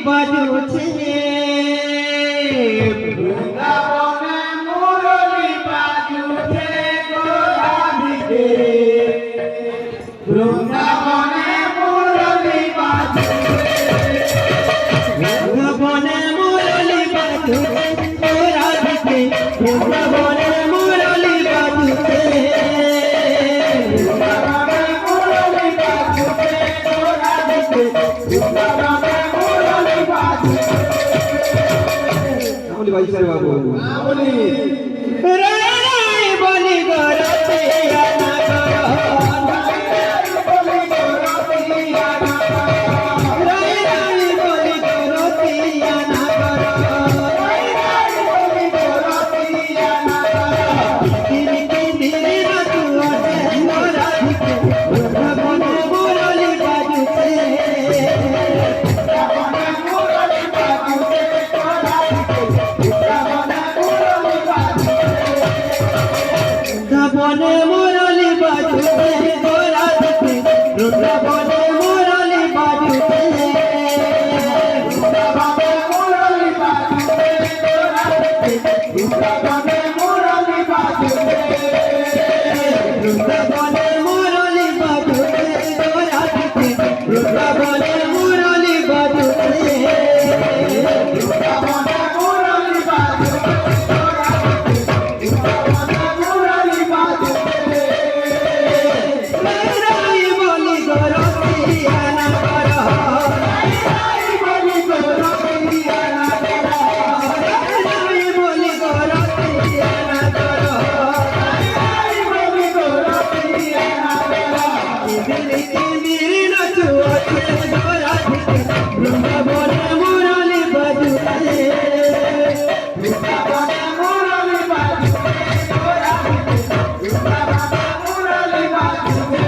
বাজুছে বৃন্দাবনে মুরলি বাজুছে গোরাধিকে বৃন্দাবনে মুরলি বাজুছে বৃন্দাবনে মুরলি বাজুছে গোরাধিকে বৃন্দাবনে মুরলি বাজুছে বৃন্দাবনে মুরলি বাজুছে গোরাধিকে বৃন্দাবনে মুরলি বাজুছে আমলি ভাই স্যার বাবু আমলি রাই বলি গরতে আনা গর বলি গোরতিয়া না রাই বলি গরতে আনা গর বলি গোরতিয়া না তিনকে দিনে রাতু আতে গোরাধিকে বৃন্দাবনে মুরলি বাজুছে বৃন্দাবনে মুরলি বাজুছে গোরাধিকে বৃন্দাবনে মুরলি বাজুছে বৃন্দাবনে মুরলি বাজুতে গোরাধিকে বৃন্দাবনে মুরলি বাজুতে বৃন্দাবনে মুরলি বাজুছে গোরাধিকে বৃন্দাবনে মুরলি বাজুছে বৃন্দাবনে মুরলি বাজুতে গোরাধিকে বৃন্দাবনে মুরলি বাজুতে বৃন্দাবনে মুরলি বাজুছে গোরাধিকে বৃন্দাবনে মুরলি বাজুছে রাই বলি গরতি আনা গর বলি গোরতিয়া না রাই বলি গরতি আনা গর বলি গোরতিয়া না দিল্লি নাচু আতে গোরাধিকে বৃন্দাবনে মুরলি বাজুতে বৃন্দাবনে মুরলি বাজুছে গোরাধিকে বৃন্দাবনে মুরলি বাজুছে